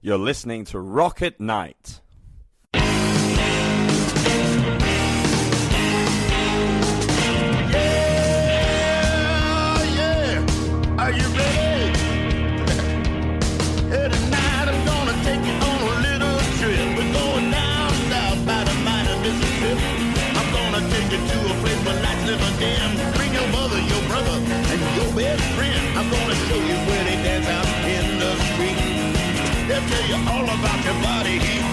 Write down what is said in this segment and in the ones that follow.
You're listening to Rocket Night. Are you ready? Hey, tonight I'm gonna take you on a little trip. We're going down south by the mighty Mississippi. I'm gonna take you to a place where lights never dim. Bring your mother, your brother, and your best friend. I'm gonna show you where they dance out in the street. They'll tell you all about your body heat.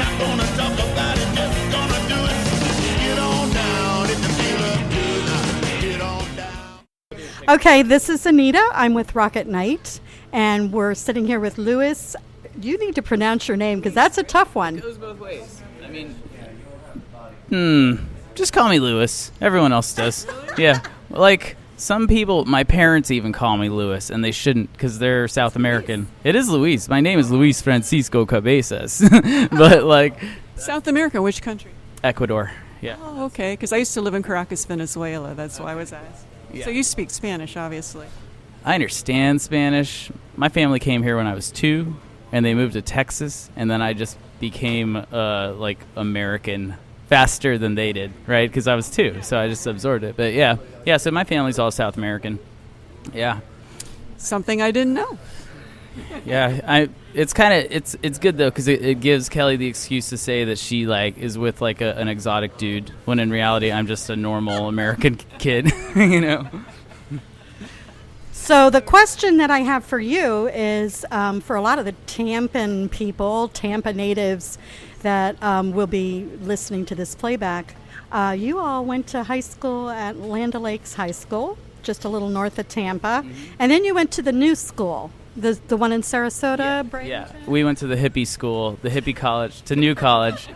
Not gonna talk about it, just gonna do it. Get on down if you feel up good. Get on down. Okay, this is Anita. I'm with Rocket Night, and we're sitting here with Louis. You need to pronounce your name because that's a tough one. It goes both ways. I mean, just call me Louis. Everyone else does. Yeah, like some people, my parents even call me Louis, and they shouldn't because they're South American. It is Luis. My name is Luis Francisco Cabezas, but like South America, which country? Ecuador. Yeah. Oh, okay, because I used to live in Caracas, Venezuela. That's why I was asked. Yeah. So you speak Spanish, obviously. I understand Spanish. My family came here when I was 2, and they moved to Texas, and then I just became like American faster than they did, right? Because I was 2, so I just absorbed it. But yeah. So my family's all South American. Yeah. Something I didn't know. Yeah, it's good though because it gives Kelly the excuse to say that she like is with like an exotic dude when in reality I'm just a normal American kid, you know. So the question that I have for you is for a lot of the Tampa people, Tampa natives that will be listening to this playback, you all went to high school at Land O'Lakes High School, just a little north of Tampa, and then you went to the new school. The one in Sarasota, Bradenton? Yeah, we went to the hippie school, the hippie college, to New College.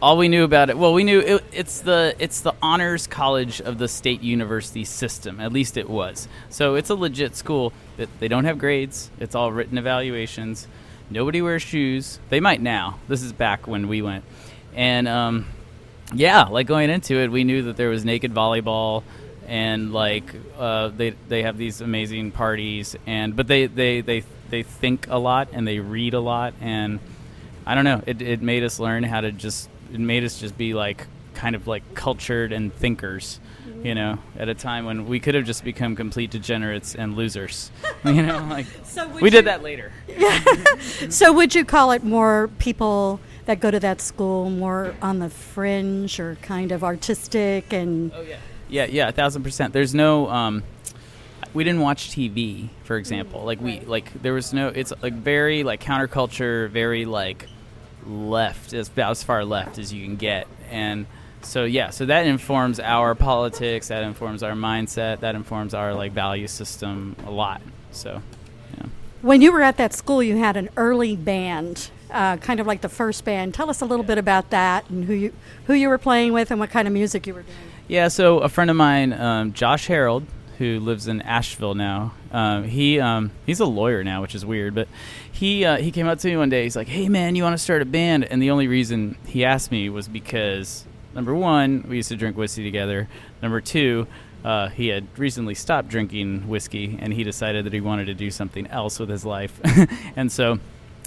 All we knew about it, well, we knew it's the honors college of the state university system. At least it was. So it's a legit school. They don't have grades. It's all written evaluations. Nobody wears shoes. They might now. This is back when we went. And, yeah, like going into it, we knew that there was naked volleyball. And like they have these amazing parties, but they think a lot and they read a lot, and I don't know. It made us learn how to it made us just be like kind of like cultured and thinkers, you know, at a time when we could have just become complete degenerates and losers, you know. Like we did that later. So would you call it more people that go to that school more on the fringe or kind of artistic and? Oh yeah. Yeah, 1,000%. There's no, we didn't watch TV, for example. There was no, it's like very like counterculture, very like left, about as far left as you can get. And so, so that informs our politics, that informs our mindset, that informs our like value system a lot. So, yeah. When you were at that school, you had an early band, kind of like the first band. Tell us a little bit about that and who you were playing with and what kind of music you were doing. Yeah, so a friend of mine, Josh Harold, who lives in Asheville now, he's a lawyer now, which is weird, but he came up to me one day. He's like, "Hey, man, you want to start a band?" And the only reason he asked me was because, number one, we used to drink whiskey together. Number two, he had recently stopped drinking whiskey, and he decided that he wanted to do something else with his life. And so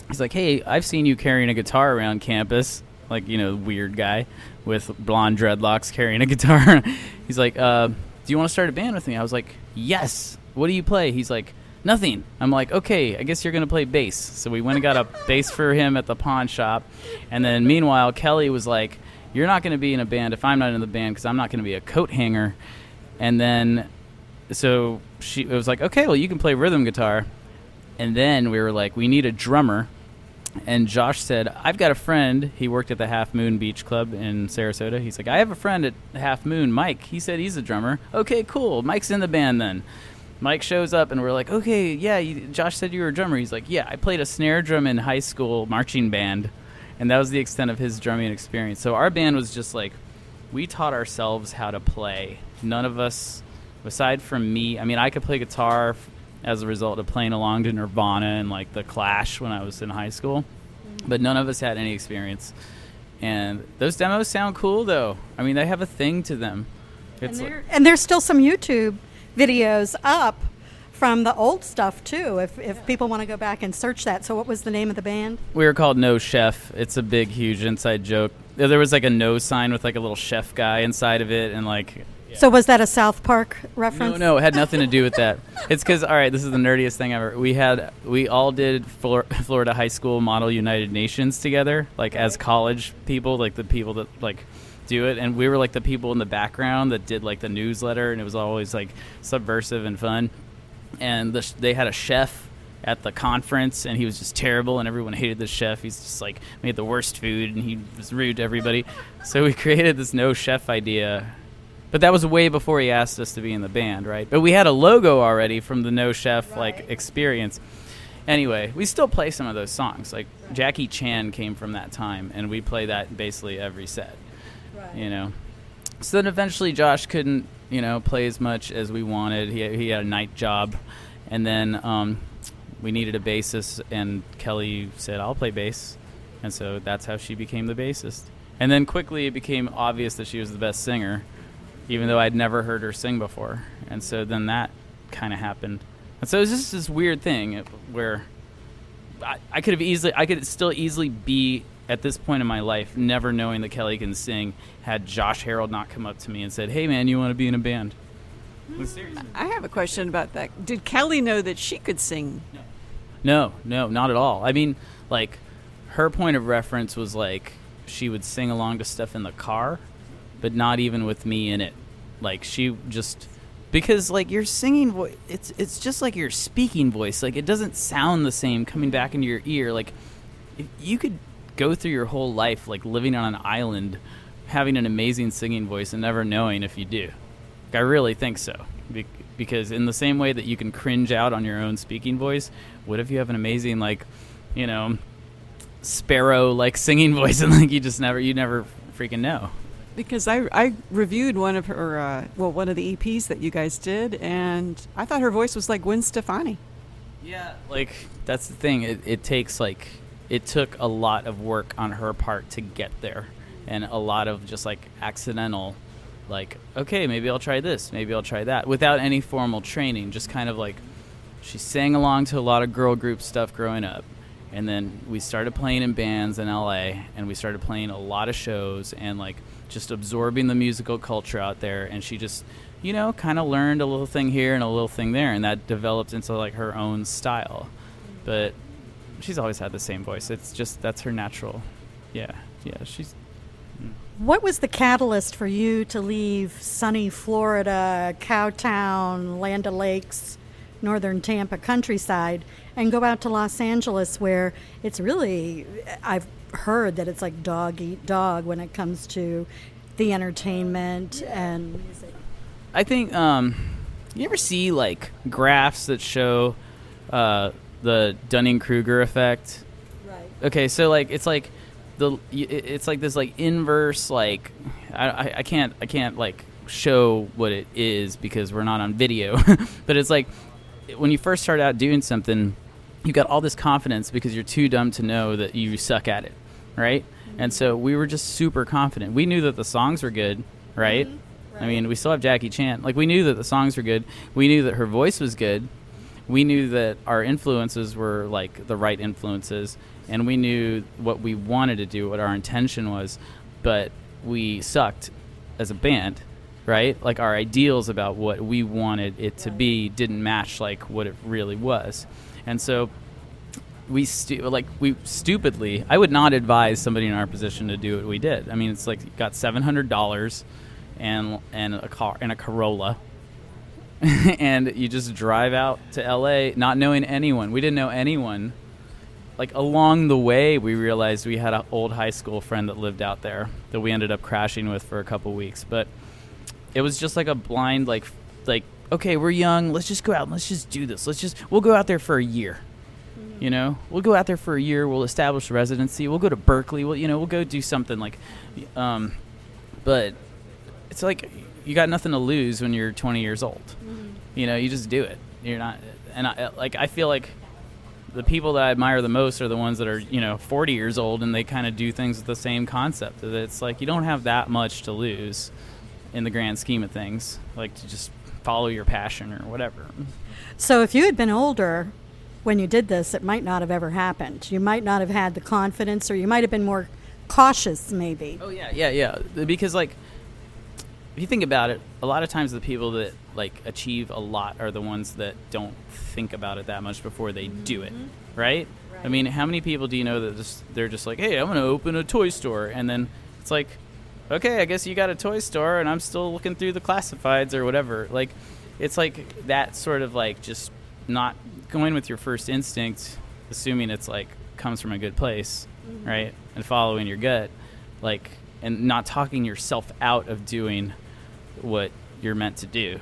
he's like, "Hey, I've seen you carrying a guitar around campus." Like, you know, weird guy with blonde dreadlocks carrying a guitar. He's like, do you want to start a band with me? I was like, yes. What do you play? He's like, nothing. I'm like, okay, I guess you're going to play bass. So we went and got a bass for him at the pawn shop. And then meanwhile, Kelly was like, you're not going to be in a band if I'm not in the band because I'm not going to be a coat hanger. And then so it was like, okay, well, you can play rhythm guitar. And then we were like, we need a drummer. And Josh said, I've got a friend. He worked at the Half Moon Beach Club in Sarasota. He's like, I have a friend at Half Moon, Mike. He said he's a drummer. Okay, cool. Mike's in the band then. Mike shows up, and we're like, okay, yeah, Josh said you were a drummer. He's like, yeah, I played a snare drum in high school marching band. And that was the extent of his drumming experience. So our band was just like, we taught ourselves how to play. None of us, aside from me, I mean, I could play guitar as a result of playing along to Nirvana and like the Clash when I was in high school, but none of us had any experience. And those demos sound cool though. I mean, they have a thing to them. And there's still some YouTube videos up from the old stuff too, if people want to go back and search that. So what was the name of the band? We were called No Chef. It's a big, huge inside joke. There was like a no sign with like a little chef guy inside of it, and like. Yeah. So was that a South Park reference? No, it had nothing to do with that. It's because, all right, this is the nerdiest thing ever. We all did Florida High School Model United Nations together, like as college people, like the people that like do it, and we were like the people in the background that did like the newsletter, and it was always like subversive and fun. And they had a chef at the conference, and he was just terrible, and everyone hated the chef. He's just like made the worst food, and he was rude to everybody. So we created this No Chef idea, but that was way before he asked us to be in the band, right? But we had a logo already from the No Chef like experience. Anyway, we still play some of those songs. Like Jackie Chan came from that time, and we play that basically every set. You know. So then eventually Josh couldn't, play as much as we wanted. He had a night job, and then we needed a bassist, and Kelly said, "I'll play bass," and so that's how she became the bassist. And then quickly it became obvious that she was the best singer, even though I'd never heard her sing before. And so then that kind of happened. And so it was just this weird thing where I could still easily be at this point in my life, never knowing that Kelly can sing, had Josh Harold not come up to me and said, "Hey man, you want to be in a band?" Seriously. I have a question about that. Did Kelly know that she could sing? No, not at all. I mean, like, her point of reference was like she would sing along to stuff in the car, but not even with me in it. Like, she just, because like your singing voice, it's just like your speaking voice. Like, it doesn't sound the same coming back into your ear. Like, if you could go through your whole life like living on an island, having an amazing singing voice and never knowing if you do. I really think so. Because in the same way that you can cringe out on your own speaking voice, what if you have an amazing like, sparrow like singing voice and like you never freaking know. Because I reviewed one of her, one of the EPs that you guys did, and I thought her voice was like Gwen Stefani. Yeah, like that's the thing. It took a lot of work on her part to get there, and a lot of just like accidental, like, okay, maybe I'll try this, maybe I'll try that, without any formal training. Just kind of like, she sang along to a lot of girl group stuff growing up, and then we started playing in bands in LA, and we started playing a lot of shows and like just absorbing the musical culture out there, and she just kind of learned a little thing here and a little thing there, and that developed into like her own style. But she's always had the same voice. It's just, that's her natural. Yeah, she's... What was the catalyst for you to leave sunny Florida, Cowtown, Land O'Lakes, northern Tampa countryside, and go out to Los Angeles, where it's really, I've heard that it's like dog eat dog when it comes to the entertainment and music? I think, you ever see like graphs that show the Dunning-Kruger effect? Right. Okay, so like it's like it's like this like inverse, like I can't like show what it is because we're not on video, but it's like when you first start out doing something, you got all this confidence because you're too dumb to know that you suck at it, right? Mm-hmm. And so we were just super confident. We knew that the songs were good, right? Mm-hmm. Right. I mean, we still have Jackie Chan. Like, we knew that the songs were good. We knew that her voice was good. We knew that our influences were like the right influences, and we knew what we wanted to do, what our intention was, but we sucked as a band, right? Like, our ideals about what we wanted it to be didn't match like what it really was. And so we stupidly, I would not advise somebody in our position to do what we did. I mean, it's like you got $700 and a car and a Corolla, and you just drive out to LA not knowing anyone. We didn't know anyone. Like, along the way, we realized we had an old high school friend that lived out there that we ended up crashing with for a couple weeks. But it was just like a blind, like, okay, we're young. Let's just go out and let's just do this. We'll go out there for a year. Mm-hmm. We'll go out there for a year. We'll establish residency. We'll go to Berkeley. We'll go do something like, but it's like you got nothing to lose when you're 20 years old. Mm-hmm. You just do it. You're not, and I feel like the people that I admire the most are the ones that are, 40 years old, and they kind of do things with the same concept. It's like you don't have that much to lose in the grand scheme of things. Like, to just follow your passion or whatever. So if you had been older when you did this, it might not have ever happened. You might not have had the confidence, or you might have been more cautious, maybe. Oh yeah. Because like, if you think about it, a lot of times the people that like achieve a lot are the ones that don't think about it that much before they do it, right? I mean, how many people do you know that they're just like, hey, I'm going to open a toy store, and then it's like, okay, I guess you got a toy store, and I'm still looking through the classifieds or whatever. Like, it's like that sort of like just not going with your first instinct, assuming it's like comes from a good place, right? And following your gut, like, and not talking yourself out of doing what you're meant to do.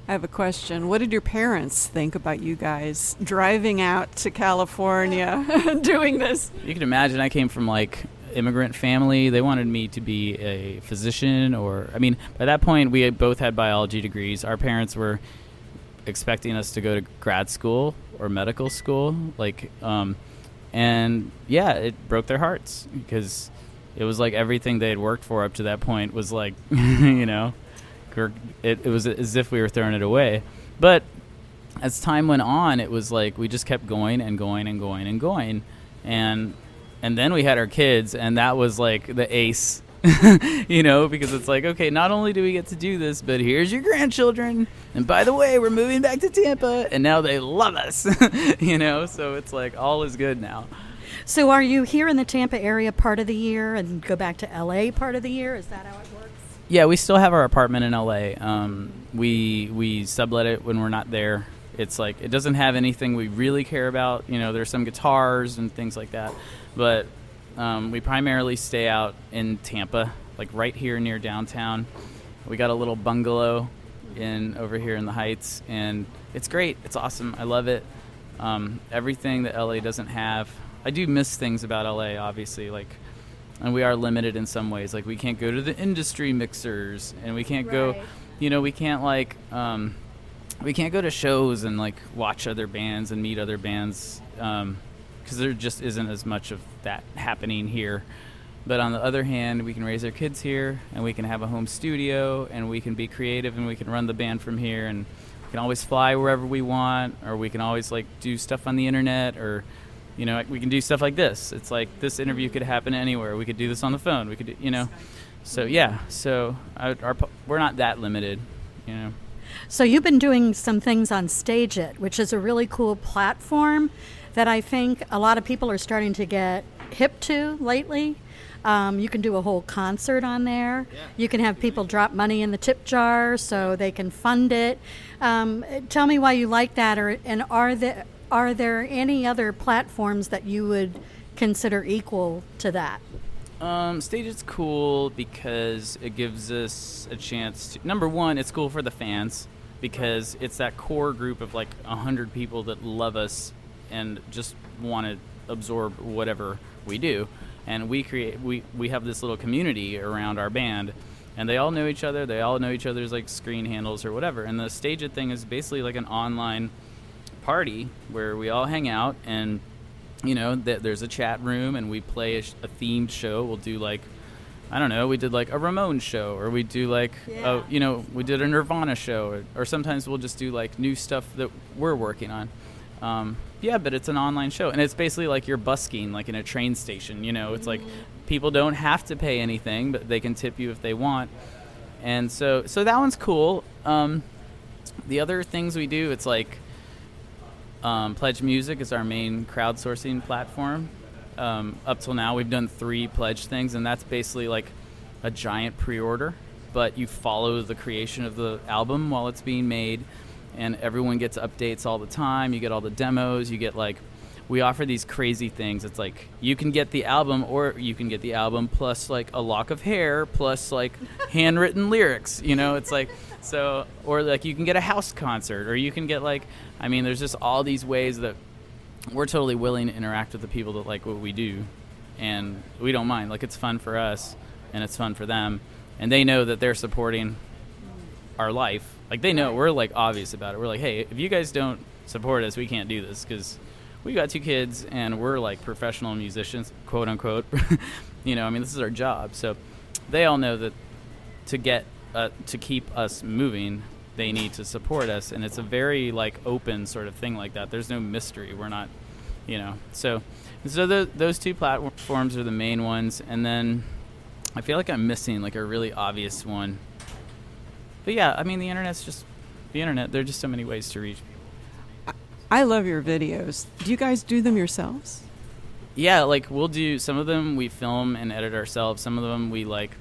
I have a question. What did your parents think about you guys driving out to California doing this? You can imagine I came from like immigrant family. They wanted me to be a physician, or I mean, by that point we both had biology degrees. Our parents were expecting us to go to grad school or medical school, like and yeah, it broke their hearts because it was like everything they had worked for up to that point was like you know, it was as if we were throwing it away. But as time went on, it was like we just kept going and going and going and going, and then we had our kids, and that was like the ace. You know, because it's like, okay, not only do we get to do this, but here's your grandchildren, and by the way, we're moving back to Tampa, and now they love us. You know, so it's like all is good now. So are you here in the Tampa area part of the year and go back to LA part of the year? Is that how it works? Yeah, we still have our apartment in LA. We sublet it when we're not there. It's like it doesn't have anything we really care about. You know, there's some guitars and things like that, but we primarily stay out in Tampa, like right here near downtown. We got a little bungalow over here in the Heights, and it's great. It's awesome. I love it. Everything that LA doesn't have. I do miss things about LA, obviously, like, and we are limited in some ways. Like, we can't go to the industry mixers, and we can't go, you know, we can't like, we can't go to shows and like watch other bands and meet other bands, because there just isn't as much of that happening here. But on the other hand, we can raise our kids here, and we can have a home studio, and we can be creative, and we can run the band from here, and we can always fly wherever we want, or we can always like do stuff on the internet, or you know, we can do stuff like this. It's like this interview could happen anywhere. We could do this on the phone. We could do, you know. So yeah, so we're not that limited, you know. So you've been doing some things on Stage It, which is a really cool platform that I think a lot of people are starting to get hip to lately. You can do a whole concert on there. Yeah. You can have people drop money in the tip jar so they can fund it. Tell me why you like that, and are there any other platforms that you would consider equal to that? Stage It's cool because it gives us a chance to, number one, it's cool for the fans because it's that core group of like 100 people that love us and just want to absorb whatever we do. And we have this little community around our band, and they all know each other. They all know each other's like screen handles or whatever. And the Stage It thing is basically like an online party where we all hang out, and you know, there's a chat room, and we play a themed show. We'll do like, I don't know, we did like a Ramones show, or we do like, you know, we did a Nirvana show, or sometimes we'll just do like new stuff that we're working on. Yeah, but it's an online show, and it's basically like you're busking like in a train station, you know. It's like people don't have to pay anything, but they can tip you if they want. And so that one's cool. The other things we do, it's like Pledge Music is our main crowdsourcing platform. Up till now, we've done 3 Pledge things, and that's basically like a giant pre-order, but you follow the creation of the album while it's being made, and everyone gets updates all the time. You get all the demos. You get like, we offer these crazy things. It's like you can get the album, or you can get the album plus like a lock of hair plus like handwritten lyrics. You know, it's like, so, or like you can get a house concert, or you can get like, I mean, there's just all these ways that we're totally willing to interact with the people that like what we do, and we don't mind. Like, it's fun for us, and it's fun for them, and they know that they're supporting our life. Like, they know we're like obvious about it. We're like, hey, if you guys don't support us, we can't do this, because we got 2 kids and we're like professional musicians, quote unquote. You know, I mean, this is our job. So they all know that to keep us moving, they need to support us, and it's a very like open sort of thing like that. There's no mystery. We're not, so those two platforms are the main ones, and then I feel like I'm missing like a really obvious one. But yeah, I mean, the internet's just the internet. There are just so many ways to reach people. I love your videos. Do you guys do them yourselves? Yeah, like we'll do some of them. We film and edit ourselves. Some of them we like.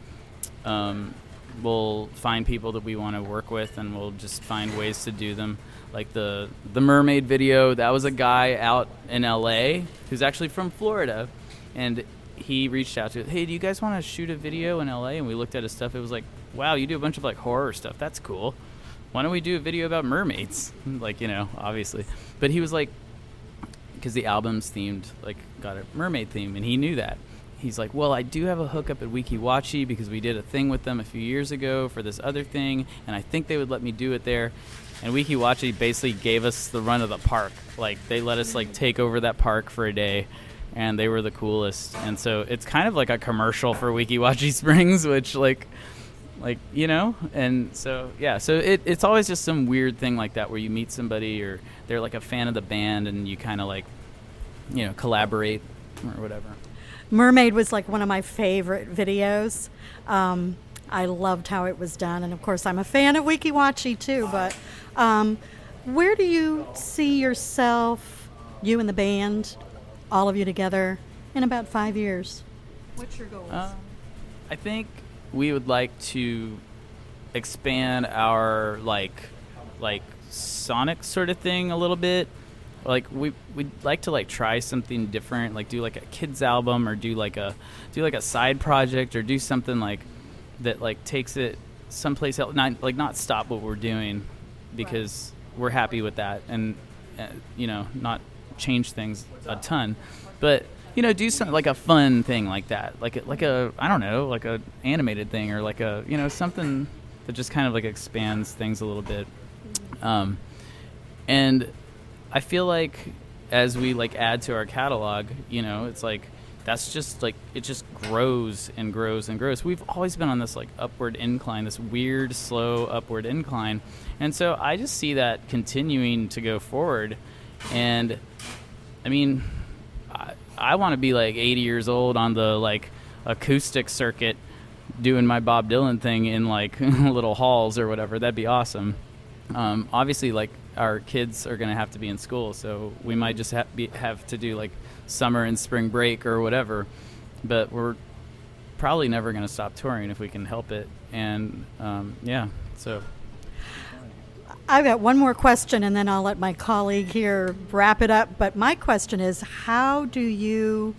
We'll find people that we want to work with, and we'll just find ways to do them. Like the mermaid video, that was a guy out in LA who's actually from Florida, and he reached out to us, hey, do you guys want to shoot a video in LA? And we looked at his stuff. It was like, wow, you do a bunch of like horror stuff. That's cool. Why don't we do a video about mermaids? Like, obviously. But he was like, because the album's themed, like, got a mermaid theme, and he knew that. He's like, well, I do have a hookup at Wikiwachi because we did a thing with them a few years ago for this other thing, and I think they would let me do it there. And Wikiwachi basically gave us the run of the park. Like, they let us, like, take over that park for a day, and they were the coolest. And so it's kind of like a commercial for Wikiwachi Springs, which, and so, yeah. So it's always just some weird thing like that where you meet somebody or they're, like, a fan of the band and you kind of, like, collaborate or whatever. Mermaid was like one of my favorite videos. I loved how it was done, and of course I'm a fan of Wikiwachi too, but where do you see yourself, you and the band, all of you together, in about 5 years? What's your goals? I think we would like to expand our like sonic sort of thing a little bit. Like we'd like to like try something different, like do like a kids album or do like a side project or do something like that, like takes it someplace else, not stop what we're doing because we're happy with that, and not change things a ton, but do something like a fun thing like that, like a I don't know, like a animated thing or like a something that just kind of like expands things a little bit, and I feel like as we like add to our catalog, it's like that's just like it just grows and grows and grows. We've always been on this like upward incline, this weird slow upward incline, and so I just see that continuing to go forward. And I mean, I want to be like 80 years old on the like acoustic circuit doing my Bob Dylan thing in like little halls or whatever. That'd be awesome. Obviously, like our kids are going to have to be in school, so we might just have to do like summer and spring break or whatever. But we're probably never going to stop touring if we can help it. And so. I've got one more question, and then I'll let my colleague here wrap it up. But my question is, how do you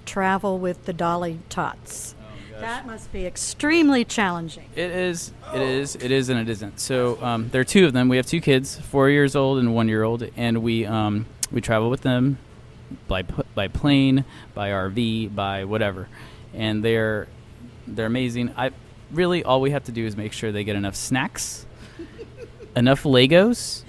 travel with the Dollyrots? That must be extremely challenging. It is, and it isn't. So there are two of them. We have two kids, 4 years old and 1 year old, and we travel with them by plane, by RV, by whatever, and they're amazing. Really all we have to do is make sure they get enough snacks, enough Legos,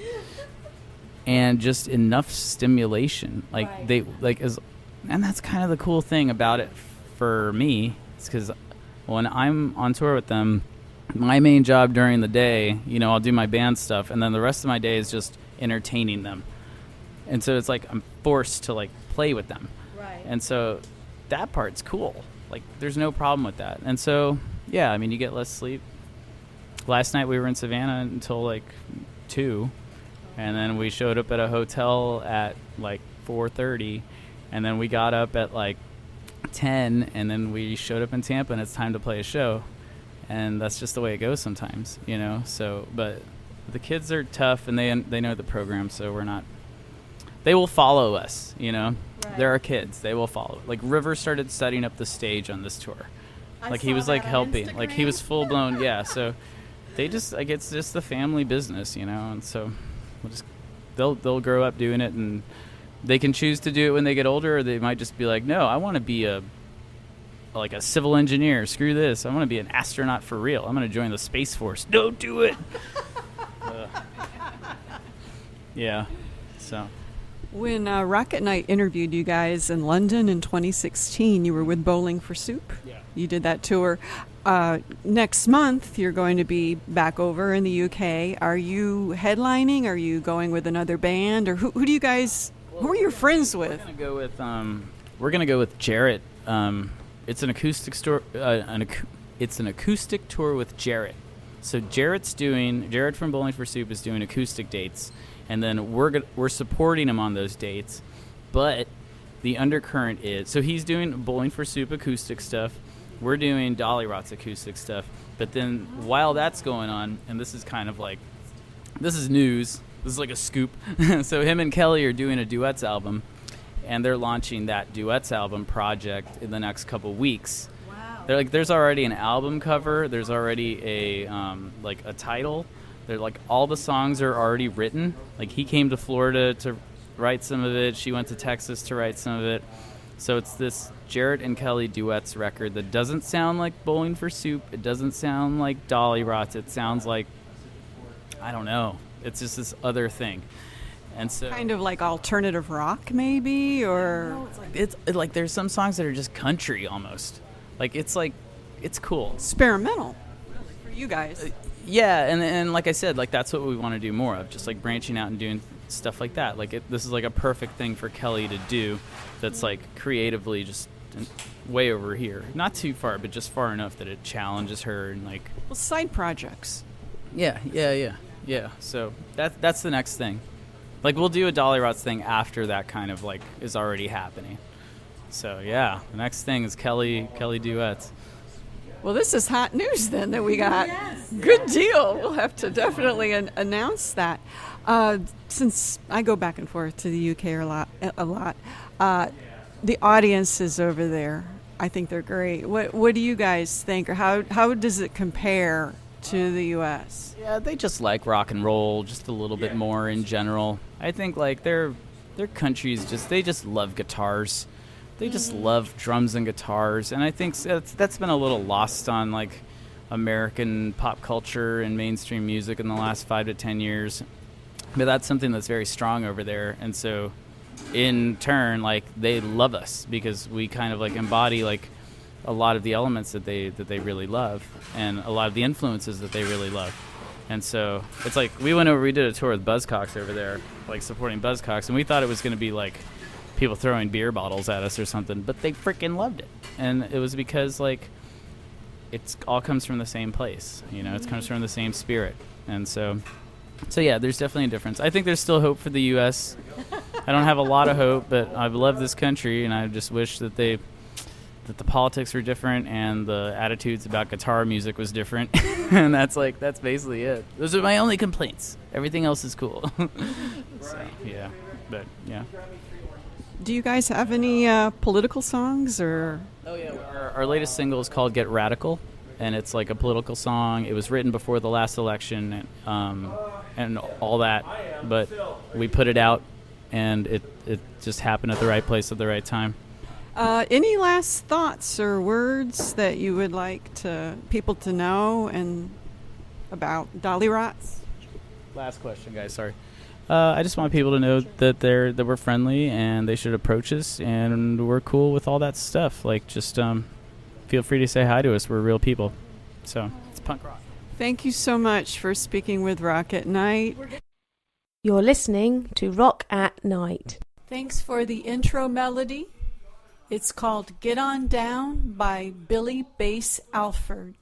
and just enough stimulation. Like right. And that's kind of the cool thing about it for me. Because when I'm on tour with them, my main job during the day, I'll do my band stuff, and then the rest of my day is just entertaining them. And so it's like I'm forced to like play with them. Right. And so that part's cool. Like there's no problem with that. And so, yeah, I mean, you get less sleep. Last night we were in Savannah until like 2, and then we showed up at a hotel at like 4:30, and then we got up at like 10, and then we showed up in Tampa, and it's time to play a show, and that's just the way it goes sometimes, So, but the kids are tough, and they know the program, so we're not. They will follow us, Right. They're our kids. They will follow. Like River started setting up the stage on this tour, like he was like helping, like he was full blown, yeah. So they just like it's just the family business, and so they'll grow up doing it, and they can choose to do it when they get older, or they might just be like, no, I want to be a civil engineer. Screw this. I want to be an astronaut for real. I'm going to join the Space Force. Don't do it. Yeah. So. When Rocket Night interviewed you guys in London in 2016, you were with Bowling for Soup. Yeah. You did that tour. Next month, you're going to be back over in the UK. Are you headlining? Are you going with another band? Or who do you guys, who are your friends with? We're gonna go with Jarrett. It's an acoustic tour. It's an acoustic tour with Jarrett. So Jarrett from Bowling for Soup is doing acoustic dates, and then we're supporting him on those dates. But the undercurrent is, so he's doing Bowling for Soup acoustic stuff. We're doing Dollyrots acoustic stuff. But then while that's going on, and this is kind of like, this is news. This is like a scoop. So him and Kelly are doing a duets album, and they're launching that duets album project in the next couple weeks. Wow. They're like, there's already an album cover. There's already a title. They're like, all the songs are already written. Like, he came to Florida to write some of it. She went to Texas to write some of it. So it's this Jarrett and Kelly duets record that doesn't sound like Bowling for Soup. It doesn't sound like Dollyrots. It sounds like, I don't know. It's just this other thing. And so, kind of like alternative rock, maybe, or it's like there's some songs that are just country almost. Like, it's cool. Experimental, really, for you guys. Yeah, and like I said, like, that's what we want to do more of, just like branching out and doing stuff like that. Like, this is like a perfect thing for Kelly to do. That's like creatively just way over here, not too far, but just far enough that it challenges her and like. Well, side projects. Yeah. So that's the next thing. Like, we'll do a Dollyrots thing after that kind of like is already happening. So yeah, the next thing is Kelly duets. Well, this is hot news then that we got. Yes. Good deal. We'll have to definitely announce that. Since I go back and forth to the UK a lot, the audiences over there, I think they're great. What do you guys think, or how does it compare to the US? Yeah, they just like rock and roll just a little bit more in general. I think like their countries they just love guitars. They just love drums and guitars, and I think that's been a little lost on like American pop culture and mainstream music in the last 5 to 10 years. But that's something that's very strong over there, and so in turn, like, they love us because we kind of like embody like a lot of the elements that they really love, and a lot of the influences that they really love. And so it's like we did a tour with Buzzcocks over there, like supporting Buzzcocks, and we thought it was going to be like people throwing beer bottles at us or something, but they freaking loved it. And it was because like it's all comes from the same place, it comes from the same spirit. And so yeah, there's definitely a difference. I think there's still hope for the U.S. I don't have a lot of hope, but I love this country, and I just wish that the politics were different and the attitudes about guitar music was different. And that's basically it. Those are my only complaints. Everything else is cool. So, yeah. But, yeah. Do you guys have any political songs, or? Oh, yeah. Our latest single is called Get Radical, and it's like a political song. It was written before the last election and all that, but we put it out, and it just happened at the right place at the right time. Any last thoughts or words that you would like people to know and about Dollyrots? Last question, guys. Sorry. I just want people to know that we're friendly and they should approach us, and we're cool with all that stuff. Like, just feel free to say hi to us. We're real people. So it's punk rock. Thank you so much for speaking with Rock at Night. You're listening to Rock at Night. Thanks for the intro melody. It's called Get On Down by Billy Bass Alford.